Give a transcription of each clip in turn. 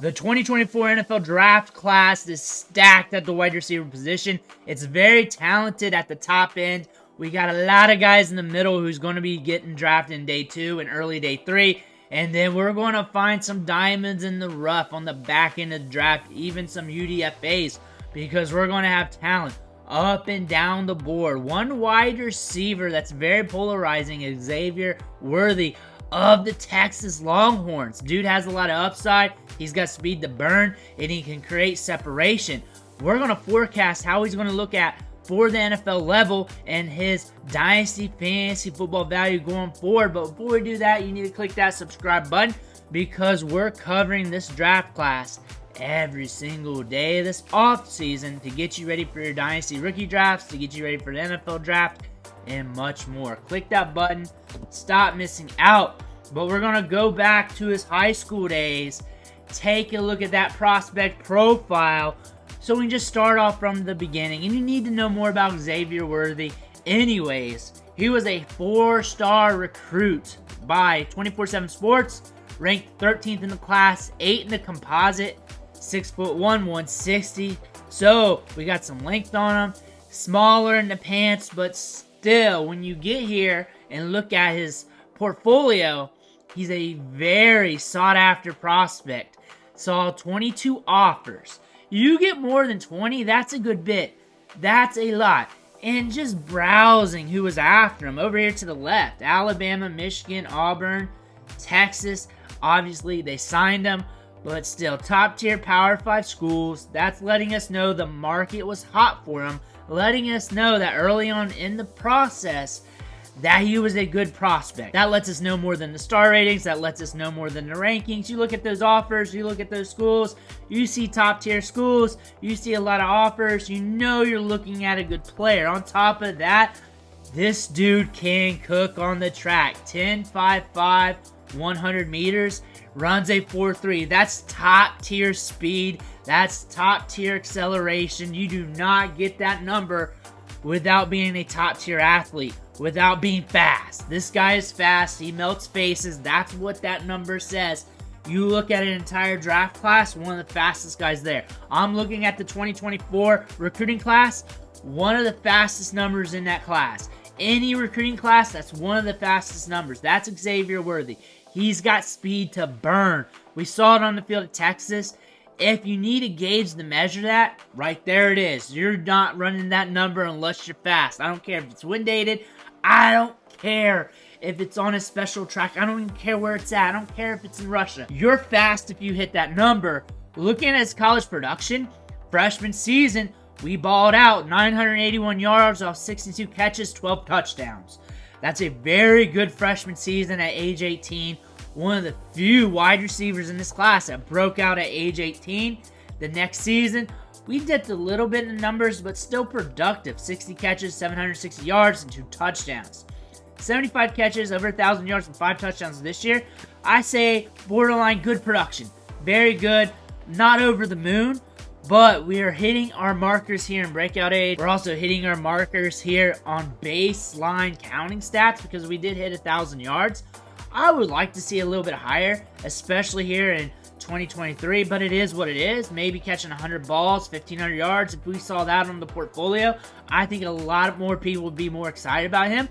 The 2024 NFL draft class is stacked at the wide receiver position. It's very talented at the top end. We got a lot of guys in the middle who's going to be getting drafted in day 2 and early day 3. And then we're going to find some diamonds in the rough on the back end of the draft, even some UDFAs, because we're going to have talent up and down the board. One wide receiver that's very polarizing is Xavier Worthy of the Texas Longhorns. Dude has a lot of upside. He's got speed to burn, and he can create separation. We're going to forecast how he's going to look at for the NFL level and his Dynasty fantasy football value going forward. But before we do that, you need to click that subscribe button because we're covering this draft class every single day of this off season to get you ready for your Dynasty rookie drafts, to get you ready for the NFL draft, and much more. Click that button. Stop missing out. But we're going to go back to his high school days, take a look at that prospect profile, so we can just start off from the beginning. And you need to know more about Xavier Worthy anyways. He was a 4-star recruit by 24/7 Sports, ranked 13th in the class, 8 in the composite, 6'1", 160. So we got some length on him, smaller in the pants, but still, when you get here and look at his portfolio, he's a very sought-after prospect. Saw 22 offers. You get more than 20, that's a good bit. That's a lot. And just browsing who was after him, over here to the left, Alabama, Michigan, Auburn, Texas. Obviously, they signed him, but still, top-tier Power 5 schools. That's letting us know the market was hot for him, letting us know that early on in the process that he was a good prospect. That lets us know more than the star ratings. That lets us know more than the rankings. You look at those offers, you look at those schools, you see top-tier schools, you see a lot of offers, you know you're looking at a good player. On top of that, this dude can cook on the track. 10.55, 100 meters, runs a 4.3. That's top-tier speed. That's top-tier acceleration. You do not get that number without being a top-tier athlete, without being fast. This guy is fast. He melts faces. That's what that number says. You look at an entire draft class, one of the fastest guys there. I'm looking at the 2024 recruiting class, one of the fastest numbers in that class. Any recruiting class, that's one of the fastest numbers. That's Xavier Worthy. He's got speed to burn. We saw it on the field at Texas. If you need a gauge to measure that, right there it is. You're not running that number unless you're fast. I don't care if it's wind dated. I don't care if it's on a special track. I don't even care where it's at. I don't care if it's in Russia. You're fast if you hit that number. Looking at his college production, freshman season, we balled out 981 yards off 62 catches, 12 touchdowns. That's a very good freshman season at age 18. One of the few wide receivers in this class that broke out at age 18. The next season, we dipped a little bit in numbers, but still productive. 60 catches, 760 yards, and 2 touchdowns. 75 catches, over 1,000 yards, and 5 touchdowns this year. I say borderline good production. Very good. Not over the moon, but we are hitting our markers here in breakout age. We're also hitting our markers here on baseline counting stats because we did hit 1,000 yards. I would like to see a little bit higher, especially here in 2023, but it is what it is. Maybe catching 100 balls, 1,500 yards. If we saw that on the portfolio, I think a lot more people would be more excited about him.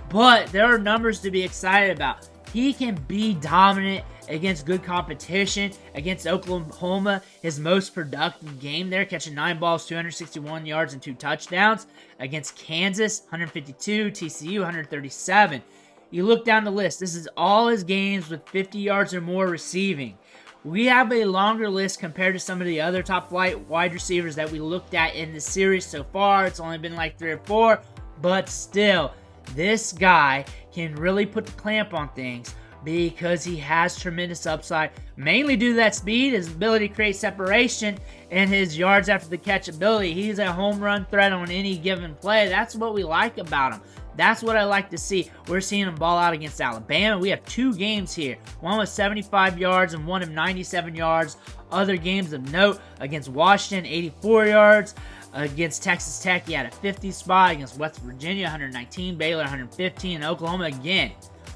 But there are numbers to be excited about. He can be dominant against good competition. Against Oklahoma, his most productive game there, catching 9 balls, 261 yards, and 2 touchdowns. Against Kansas, 152, TCU, 137. You look down the list. This is all his games with 50 yards or more receiving. We have a longer list compared to some of the other top flight wide receivers that we looked at in the series so far. It's only been like 3 or 4, but still, this guy can really put the clamp on things because he has tremendous upside, mainly due to that speed, his ability to create separation, and his yards after the catch ability. He's a home run threat on any given play. That's what we like about him. That's what I like to see. We're seeing him ball out against Alabama. We have 2 games here. One with 75 yards and one of 97 yards. Other games of note against Washington, 84 yards. Against Texas Tech, he had a 50 spot. Against West Virginia, 119. Baylor, 115. And Oklahoma, again,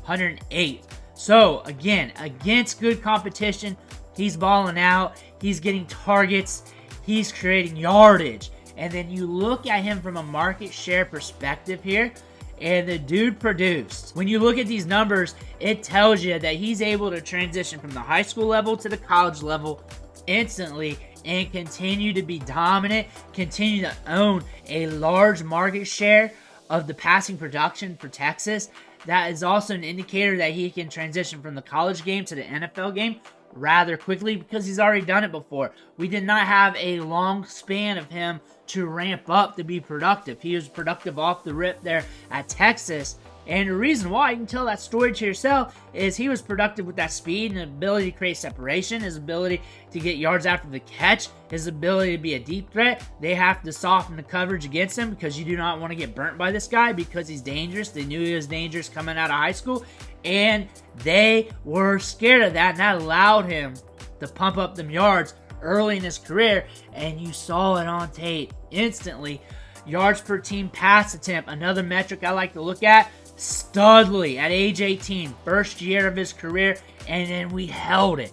108. So, again, against good competition, He's balling out. He's getting targets. He's creating yardage. And then you look at him from a market share perspective here, and the dude produced. When you look at these numbers, it tells you that he's able to transition from the high school level to the college level instantly and continue to be dominant, continue to own a large market share of the passing production for Texas. That is also an indicator that he can transition from the college game to the NFL game rather quickly because he's already done it before. We did not have a long span of him to ramp up to be productive. He was productive off the rip there at Texas. And the reason why, you can tell that story to yourself, is he was productive with that speed and ability to create separation, his ability to get yards after the catch, his ability to be a deep threat. They have to soften the coverage against him because you do not want to get burnt by this guy because he's dangerous. They knew he was dangerous coming out of high school, and they were scared of that, and that allowed him to pump up them yards early in his career, and you saw it on tape instantly. Yards per team pass attempt, another metric I like to look at. Studley at age 18, first year of his career, and then we held it.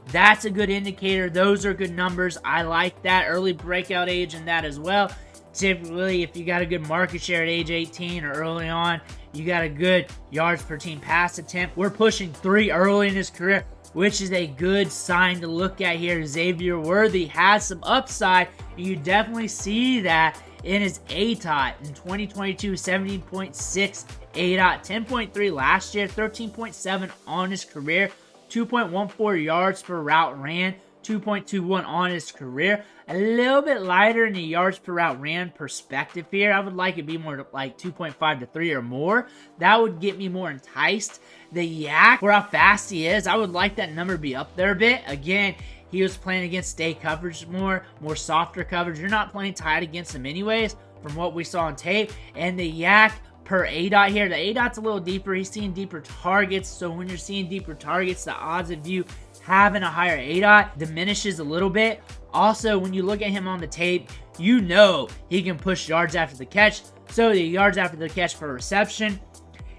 That's a good indicator. Those are good numbers. I like that early breakout age in that as well. Typically, if you got a good market share at age 18 or early on, you got a good yards per team pass attempt. We're pushing 3 early in his career, which is a good sign to look at here. Xavier Worthy has some upside, and you definitely see that in his ADOT in 2022, 17.6 ADOT, 10.3 last year, 13.7 on his career, 2.14 yards per route ran, 2.21 on his career. A little bit lighter in the yards per route ran perspective here. I would like it to be more like 2.5 to 3 or more. That would get me more enticed. The yak, for how fast he is, I would like that number to be up there a bit. Again, he was playing against stay coverage more softer coverage. You're not playing tight against him anyways, from what we saw on tape. And the yak per ADOT here, the ADOT's a little deeper. He's seeing deeper targets. So when you're seeing deeper targets, the odds of you having a higher ADOT diminishes a little bit. Also, when you look at him on the tape, you know he can push yards after the catch. So the yards after the catch per reception,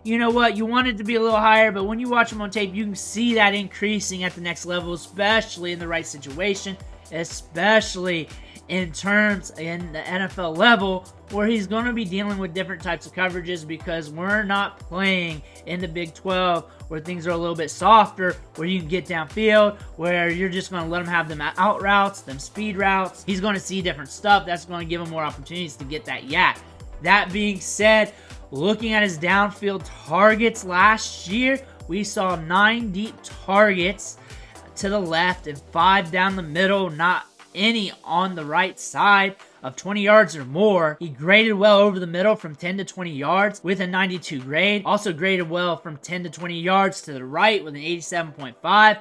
you know what, you want it to be a little higher, but when you watch him on tape, you can see that increasing at the next level, especially in the right situation, especially in terms in the NFL level where he's going to be dealing with different types of coverages because we're not playing in the Big 12 where things are a little bit softer, where you can get downfield, where you're just going to let him have them out routes, them speed routes. He's going to see different stuff. That's going to give him more opportunities to get that yak. That being said, looking at his downfield targets last year, we saw 9 deep targets to the left and 5 down the middle, not any on the right side of 20 yards or more. He graded well over the middle from 10 to 20 yards with a 92 grade. Also graded well from 10 to 20 yards to the right with an 87.5.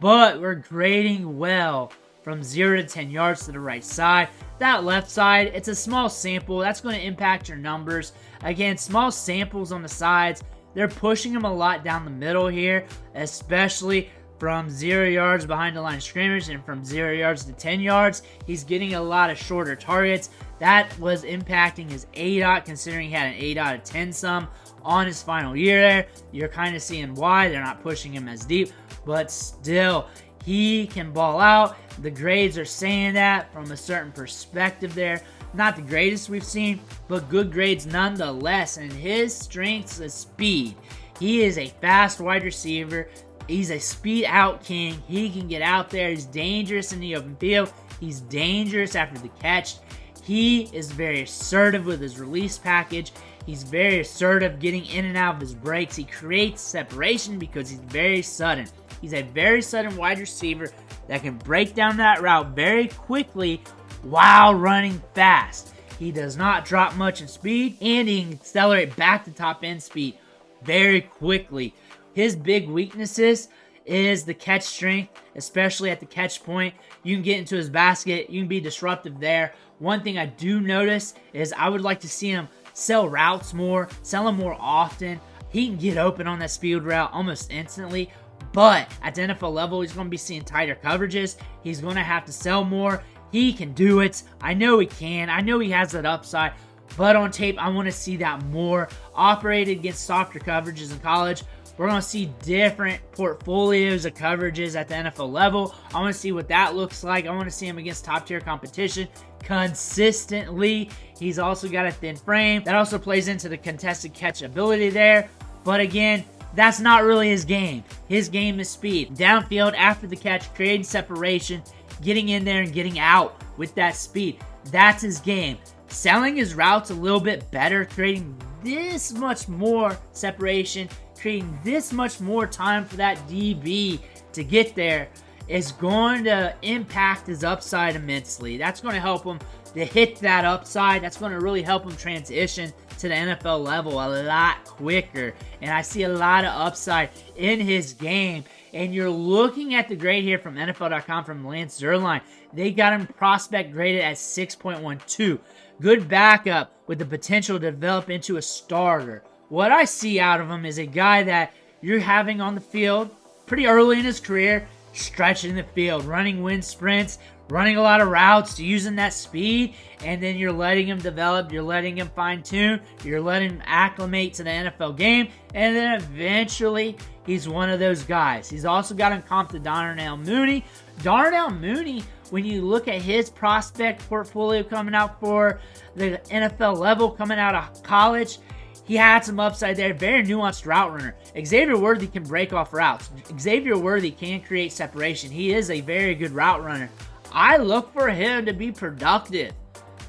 But we're grading well from 0 to 10 yards to the right side. That left side, it's a small sample. That's going to impact your numbers. Again, small samples on the sides. They're pushing him a lot down the middle here, especially from 0 yards behind the line of scrimmage and from 0 yards to 10 yards. He's getting a lot of shorter targets. That was impacting his ADOT, considering he had an ADOT of 10 some on his final year there. You're kind of seeing why they're not pushing him as deep, but still, he can ball out. The grades are saying that from a certain perspective there. Not the greatest we've seen, but good grades nonetheless. And his strengths is speed. He is a fast wide receiver. He's a speed out king. He can get out there. He's dangerous in the open field. He's dangerous after the catch. He is very assertive with his release package. He's very assertive getting in and out of his breaks. He creates separation because he's very sudden. He's a very sudden wide receiver that can break down that route very quickly while running fast. He does not drop much in speed, and he can accelerate back to top end speed very quickly. His big weaknesses is the catch strength, especially at the catch point. You can get into his basket. You can be disruptive there. One thing I do notice is I would like to see him sell routes more, sell them more often. He can get open on that speed route almost instantly, but at the NFL level, he's going to be seeing tighter coverages. He's going to have to sell more. He can do it. I know he can. I know he has that upside, but on tape, I want to see that more. Operated against softer coverages in college, We're going to see different portfolios of coverages at the NFL level. I want to see what that looks like. I want to see him against top-tier competition consistently. He's also got a thin frame. That also plays into the contested catch ability there. But again, that's not really his game. His game is speed. Downfield, after the catch, creating separation, getting in there and getting out with that speed. That's his game. Selling his routes a little bit better, creating this much more separation, creating this much more time for that DB to get there is going to impact his upside immensely. That's going to help him to hit that upside. That's going to really help him transition to the NFL level a lot quicker. And I see a lot of upside in his game. And you're looking at the grade here from NFL.com from Lance Zierlein. They got him prospect graded at 6.12. Good backup with the potential to develop into a starter. What I see out of him is a guy that you're having on the field pretty early in his career, stretching the field, running wind sprints, running a lot of routes, using that speed, and then you're letting him develop, you're letting him fine-tune, you're letting him acclimate to the NFL game, and then eventually he's one of those guys. He's also got him comped to Darnell Mooney. Darnell Mooney, when you look at his prospect portfolio coming out for the NFL level, coming out of college, he had some upside there. Very nuanced route runner. Xavier Worthy can break off routes. Xavier Worthy can create separation. He is a very good route runner. I look for him to be productive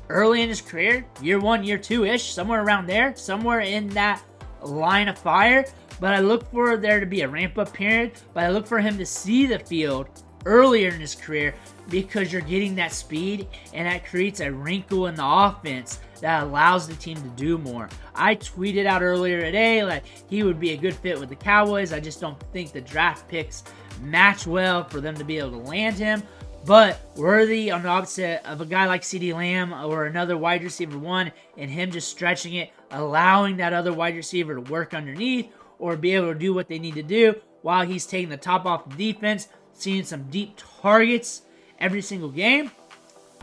early in his career, year 1, year 2-ish, somewhere around there, somewhere in that line of fire. But I look for there to be a ramp-up period. But I look for him to see the field earlier in his career because you're getting that speed, and that creates a wrinkle in the offense that allows the team to do more. I tweeted out earlier today that he would be a good fit with the Cowboys. I just don't think the draft picks match well for them to be able to land him. But Worthy, on the opposite of a guy like CeeDee Lamb or another wide receiver 1, and him just stretching it, allowing that other wide receiver to work underneath or be able to do what they need to do while he's taking the top off the defense, seeing some deep targets every single game,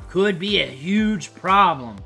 could be a huge problem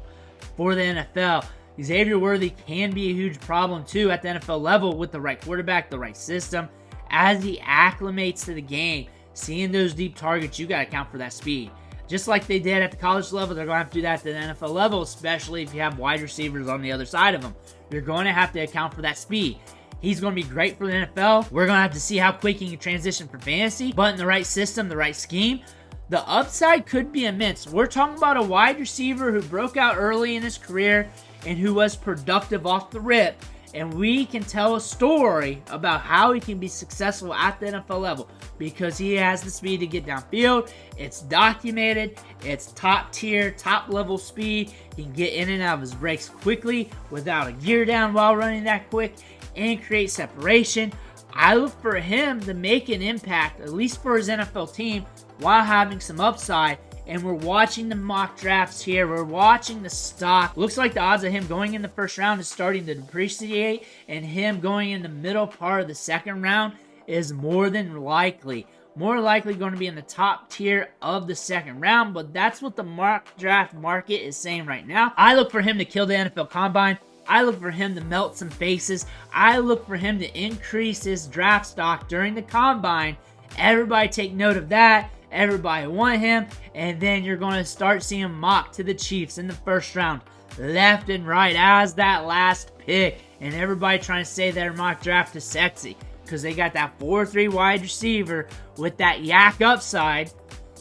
for the NFL. Xavier Worthy can be a huge problem too at the NFL level with the right quarterback, the right system, as he acclimates to the game. Seeing those deep targets, you got to account for that speed. Just like they did at the college level, they're going to have to do that at the NFL level, especially if you have wide receivers on the other side of them. You're going to have to account for that speed. He's going to be great for the NFL. We're going to have to see how quick he can transition for fantasy, but in the right system, the right scheme, the upside could be immense. We're talking about a wide receiver who broke out early in his career and who was productive off the rip. And we can tell a story about how he can be successful at the NFL level because he has the speed to get downfield. It's documented. It's top tier, top level speed. He can get in and out of his breaks quickly without a gear down while running that quick and create separation. I look for him to make an impact, at least for his NFL team, while having some upside. And we're watching the mock drafts here. We're watching the stock. Looks like the odds of him going in the first round is starting to depreciate, and him going in the middle part of the second round is more than likely. More likely going to be in the top tier of the second round, but that's what the mock draft market is saying right now. I look for him to kill the NFL Combine. I look for him to melt some faces. I look for him to increase his draft stock during the Combine. Everybody take note of that. Everybody want him, and then you're going to start seeing him mock to the Chiefs in the first round, left and right as that last pick, and everybody trying to say their mock draft is sexy because they got that 4-3 wide receiver with that yak upside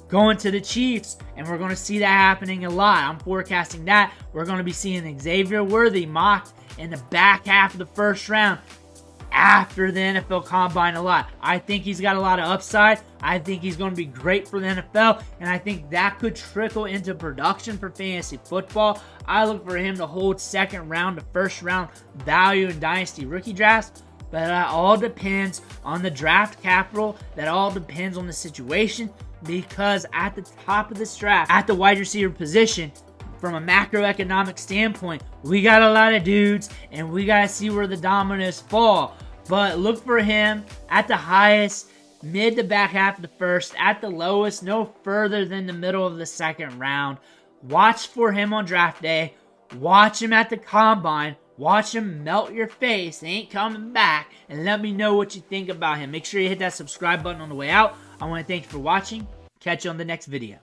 going to the Chiefs, and we're going to see that happening a lot. I'm forecasting that. We're going to be seeing Xavier Worthy mocked in the back half of the first round after the NFL Combine a lot. I think he's got a lot of upside. I think he's going to be great for the NFL, and I think that could trickle into production for fantasy football. I look for him to hold second round to first round value in Dynasty rookie drafts, but that all depends on the draft capital. That all depends on the situation, because at the top of this draft, at the wide receiver position, from a macroeconomic standpoint, we got a lot of dudes, and we got to see where the dominoes fall. But look for him at the highest, mid to back half of the first, at the lowest, no further than the middle of the second round. Watch for him on draft day. Watch him at the Combine. Watch him melt your face. He ain't coming back. And let me know what you think about him. Make sure you hit that subscribe button on the way out. I want to thank you for watching. Catch you on the next video.